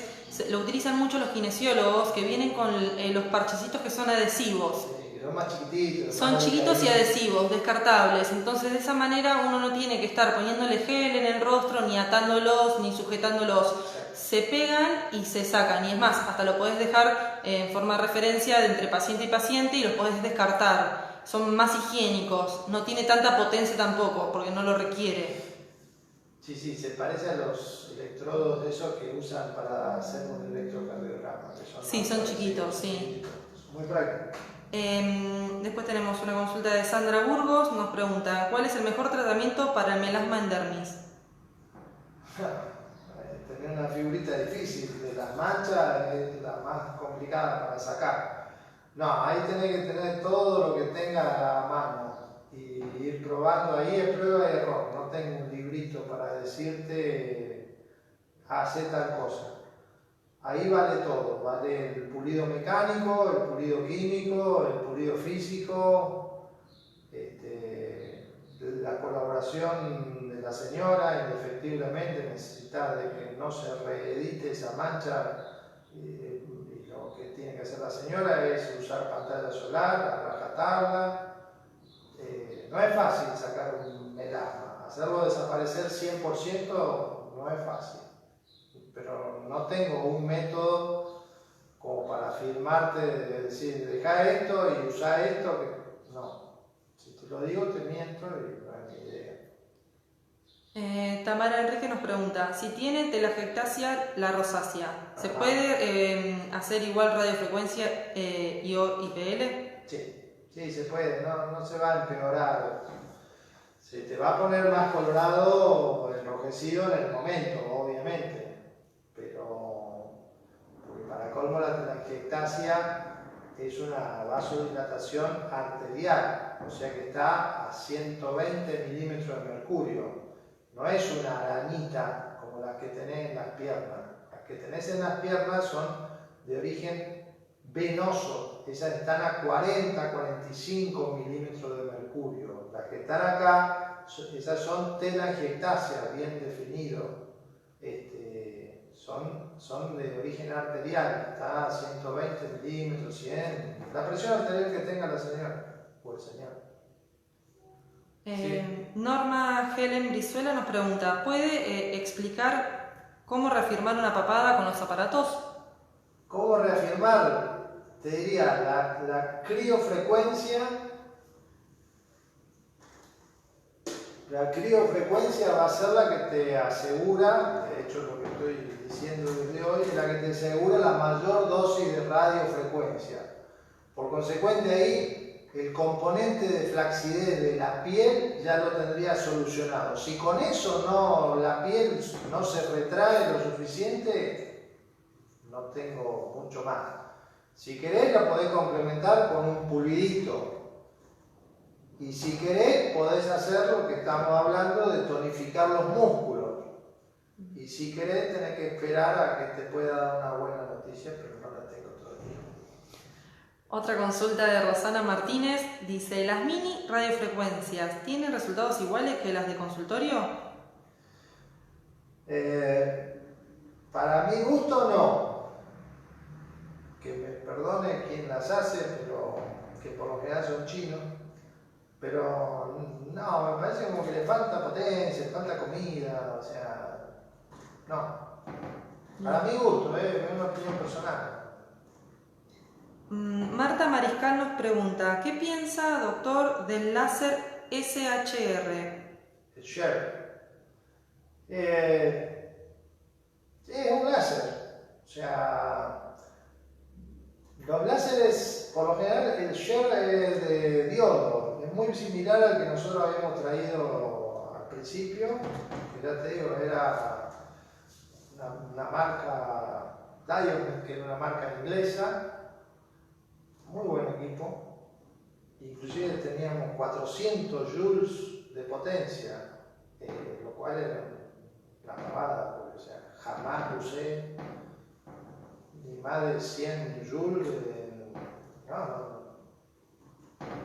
S2: Lo utilizan mucho los kinesiólogos, que vienen con los parchecitos que son adhesivos.
S1: Sí, son más chiquititos.
S2: Son chiquitos y adhesivos, descartables. Entonces de esa manera uno no tiene que estar poniéndole gel en el rostro, ni atándolos, ni sujetándolos. Se pegan y se sacan. Y es más, hasta lo podés dejar en forma de referencia de entre paciente y paciente y los podés descartar. Son más higiénicos, no tiene tanta potencia tampoco, porque no lo requiere.
S1: Sí, se parece a los electrodos de esos que usan para hacer un electrocardiograma.
S2: Sí, son chiquitos, sí.
S1: Muy práctico.
S2: Después tenemos una consulta de Sandra Burgos, nos pregunta, ¿cuál es el mejor tratamiento para el melasma en dermis?
S1: Tener una figurita difícil, de las manchas es la más complicada para sacar. No, ahí tenés que tener todo lo que tenga a mano y ir probando. Ahí es prueba y error. No tengo un librito para decirte hace tal cosa. Ahí vale todo, vale el pulido mecánico, el pulido químico, el pulido físico, la colaboración de la señora, indefectiblemente necesita de que no se reedite esa mancha, y lo que tiene que hacer la señora es usar pantalla solar a rajatabla, no es fácil sacar un melasma. Hacerlo desaparecer 100% no es fácil. Pero no tengo un método como para afirmarte, de decir, deja esto y usa esto. No. Si te lo digo, te miento y no es mi idea.
S2: Tamara Enrique nos pregunta, si tiene telangiectasia la rosácea, ¿se
S1: Ajá.
S2: puede hacer igual radiofrecuencia IO-IPL?
S1: Sí, se puede, no se va a empeorar. Se te va a poner más colorado o enrojecido en el momento, obviamente, pero porque para colmo la telangiectasia es una vasodilatación arterial, o sea que está a 120 milímetros de mercurio. No es una arañita como las que tenés en las piernas. Las que tenés en las piernas son de origen venoso. Esas están a 40-45 milímetros de mercurio. Las que están acá, esas son telangiectasia, bien definido. Son de origen arterial. Está a 120 milímetros, 100. La presión arterial que tenga la señora o el señor. Sí.
S2: Norma Helen Brizuela nos pregunta, ¿puede explicar cómo reafirmar una papada con los aparatos?
S1: ¿Cómo reafirmar? Te diría, la criofrecuencia. La criofrecuencia va a ser la que te asegura, de hecho lo que estoy diciendo desde hoy, es la que te asegura la mayor dosis de radiofrecuencia. Por consecuente ahí, el componente de flacidez de la piel ya lo tendría solucionado. Si con eso la piel no se retrae lo suficiente, no tengo mucho más. Si querés la podés complementar con un pulidito. Y si querés podés hacer lo que estamos hablando de tonificar los músculos. Y si querés tenés que esperar a que te pueda dar una buena noticia, pero no la tengo todavía.
S2: Otra consulta de Rosana Martínez dice, ¿las mini radiofrecuencias tienen resultados iguales que las de consultorio?
S1: Para mi gusto no. Que me perdone quien las hace, pero que por lo general son chinos. Pero no, me parece como que le falta potencia, le falta comida, o sea, no. Para mi gusto, es una opinión personal.
S2: Marta Mariscal nos pregunta, ¿qué piensa, doctor, del láser SHR?
S1: El share. Es un láser, o sea, los láseres, por lo general, el share es de diodo, es muy similar al que nosotros habíamos traído al principio, que ya te digo, era una marca Diamond, que era una marca inglesa, muy buen equipo, inclusive teníamos 400 joules de potencia, lo cual era una pavada, porque, o sea, jamás usé ni más de 100 joules. No.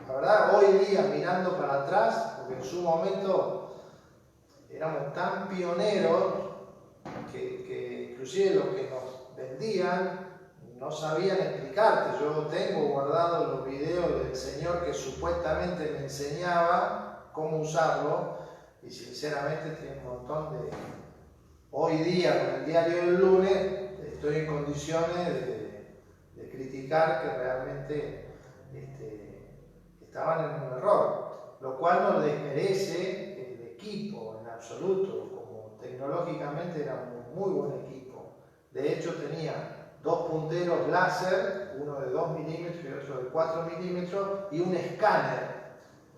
S1: La verdad, hoy día mirando para atrás, porque en su momento éramos tan pioneros que inclusive los que nos vendían no sabían explicarte. Yo tengo guardados los videos del señor que supuestamente me enseñaba cómo usarlo y sinceramente tiene un montón de... Hoy día, con el diario del lunes, estoy en condiciones de criticar que realmente estaban en un error, lo cual no desmerece el equipo en absoluto, como tecnológicamente era un muy buen equipo. De hecho tenía dos punteros láser, uno de 2 milímetros y otro de 4 milímetros, y un escáner.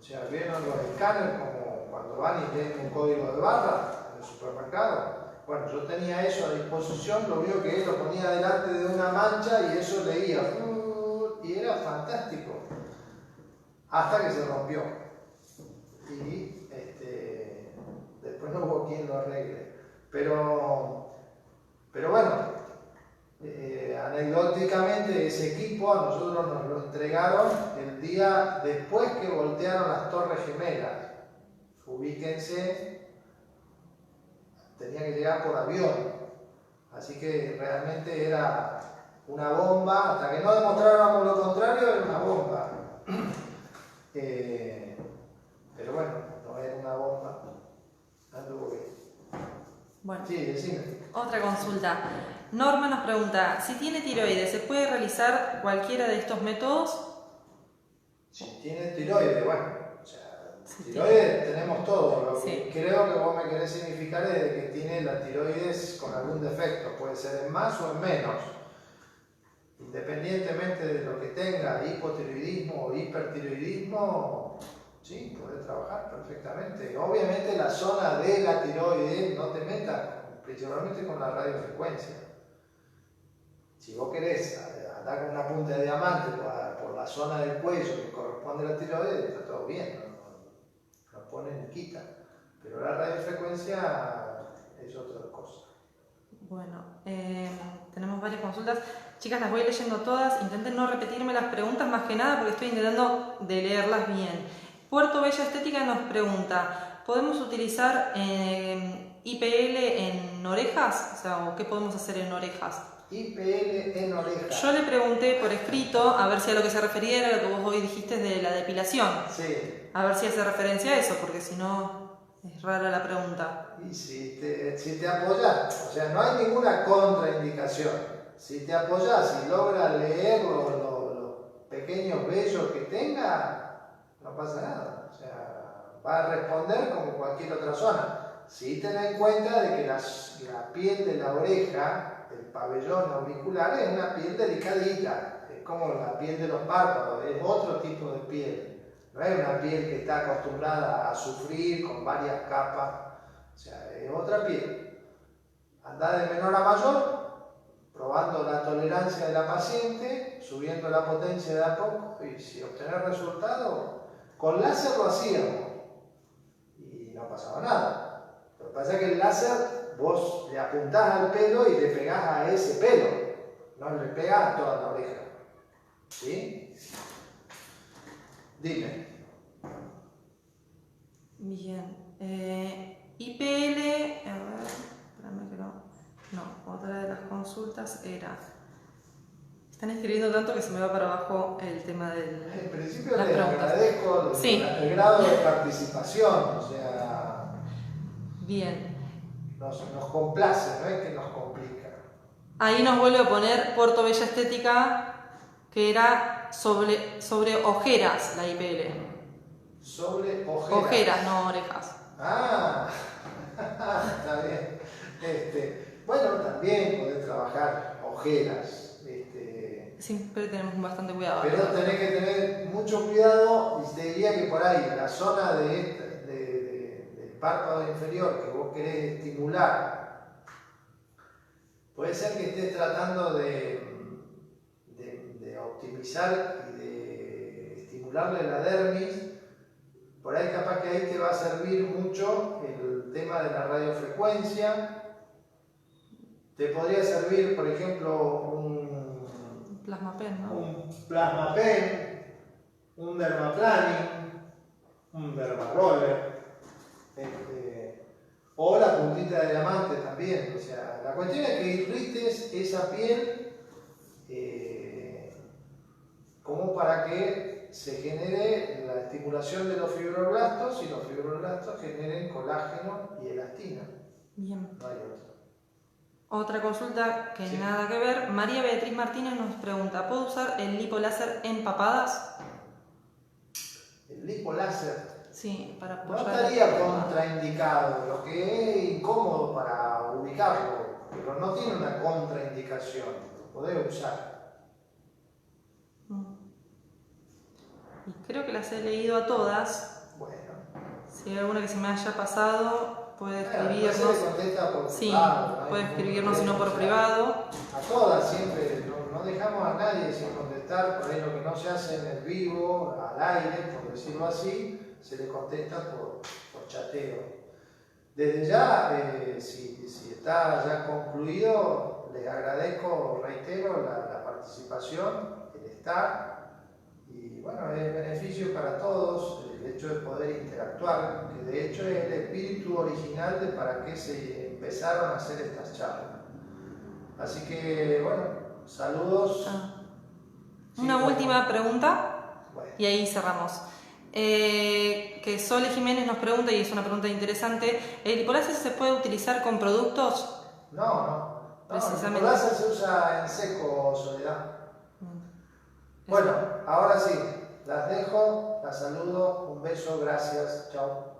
S1: O sea, ¿vieron los escáneres como cuando van y leen un código de barra en el supermercado? Bueno, yo tenía eso a disposición, lo vio que él lo ponía delante de una mancha y eso leía, y era fantástico, hasta que se rompió. Y después no hubo quien lo arregle. Pero bueno, anecdóticamente ese equipo a nosotros nos lo entregaron el día después que voltearon las Torres Gemelas. Ubíquense, tenía que llegar por avión, así que realmente era una bomba, hasta que no demostráramos lo contrario era una bomba. Pero
S2: Bueno,
S1: Sí, decime.
S2: otra consulta. Norma nos pregunta, si tiene tiroides, ¿se puede realizar cualquiera de estos métodos?
S1: Si tiene tiroides, bueno, o sea,
S2: Sí,
S1: tiroides tenemos todo. Lo
S2: Sí.
S1: que creo que vos me querés significar es de que tiene la tiroides con algún defecto, puede ser en más o en menos. Independientemente de lo que tenga, hipotiroidismo o hipertiroidismo, sí, puede trabajar perfectamente. Obviamente la zona de la tiroides no te metas, principalmente con la radiofrecuencia. Si vos querés andar con una punta de diamante por la zona del cuello que corresponde a la tiroides, está todo bien, no pone ni quita. Pero la radiofrecuencia es otra cosa.
S2: Bueno, tenemos varias consultas. Chicas, las voy leyendo todas. Intenten no repetirme las preguntas más que nada porque estoy intentando de leerlas bien. Puerto Bella Estética nos pregunta, ¿podemos utilizar IPL en orejas? O sea, ¿qué podemos hacer en orejas?
S1: IPL en oreja.
S2: Yo le pregunté por escrito a ver si a lo que se refería era lo que vos hoy dijiste de la depilación.
S1: Sí.
S2: A ver si hace referencia a eso, porque si no es rara la pregunta.
S1: Y si te apoyas, o sea, no hay ninguna contraindicación. Si te apoyas y logras leer los pequeños vellos que tenga, no pasa nada. O sea, va a responder como cualquier otra zona. Sí ten en cuenta de que la piel de la oreja, el pabellón auricular, es una piel delicadita. Es como la piel de los párpados, es otro tipo de piel. No es una piel que está acostumbrada a sufrir con varias capas. O sea, es otra piel. Anda de menor a mayor, probando la tolerancia de la paciente, subiendo la potencia de a poco, y si obtener resultados, con láser lo hacíamos y no pasaba nada. Lo que pasa es que el láser vos le apuntás al pelo y le pegás a ese pelo, no le pegás a toda la oreja. ¿Sí? Dime.
S2: Bien. IPL, a ver, espérame que no. No, otra de las consultas era. Están escribiendo tanto que se me va para abajo el tema del.
S1: En principio
S2: las
S1: les
S2: preguntas.
S1: agradezco
S2: Sí.
S1: el grado de participación, o sea,
S2: Bien.
S1: nos complace, no es que nos complica.
S2: Ahí nos vuelve a poner Puerto Bella Estética, que era sobre ojeras la IPL.
S1: Sobre ojeras.
S2: Ojeras, no orejas.
S1: Ah, está bien. Bueno, también podés trabajar ojeras.
S2: Siempre tenemos bastante cuidado.
S1: Pero tenés que tener mucho cuidado y te diría que por ahí, la zona del párpado inferior que vos querés estimular, puede ser que estés tratando de optimizar y de estimularle la dermis. Por ahí capaz que ahí te va a servir mucho el tema de la radiofrecuencia. Te podría servir, por ejemplo, un
S2: Plasmapen, ¿no?
S1: un plasmapen, un dermaplaning, un dermaroller, o la puntita de diamante también. O sea, la cuestión es que irrites esa piel como para que se genere la estimulación de los fibroblastos y los fibroblastos generen colágeno y elastina.
S2: Bien.
S1: No hay otro.
S2: Otra consulta que
S1: Sí.
S2: nada que ver. María Beatriz Martínez nos pregunta, ¿puedo usar el lipoláser en papadas?
S1: El lipoláser
S2: Sí, para
S1: no
S2: apoyar.
S1: estaría contraindicado, lo que es incómodo para ubicarlo, pero no tiene una contraindicación, lo podés usar.
S2: Y creo que las he leído a todas.
S1: Bueno.
S2: Si hay alguna que se me haya pasado, puede
S1: Después se
S2: escribirnos.
S1: le contesta por
S2: Sí,
S1: privado, no hay
S2: puede
S1: ningún
S2: escribirnos si no por
S1: problema.
S2: privado.
S1: A todas siempre, no dejamos a nadie sin contestar, por ahí lo que no se hace en el vivo, al aire, por decirlo así, se le contesta por chateo. Desde ya, si está ya concluido, les agradezco, reitero, la participación, el estar, y bueno, es beneficio para todos el hecho de poder interactuar, que de hecho es el espíritu original de para qué se empezaron a hacer estas charlas. Así que, bueno, saludos.
S2: Una última pregunta
S1: Bueno.
S2: y ahí cerramos. que Sole Jiménez nos pregunta, y es una pregunta interesante, ¿el lipoláser se puede utilizar con productos?
S1: No.
S2: Precisamente.
S1: El láser se usa en seco, Soledad. Bueno, ahora sí, las dejo, las saludo, un beso, gracias, chao.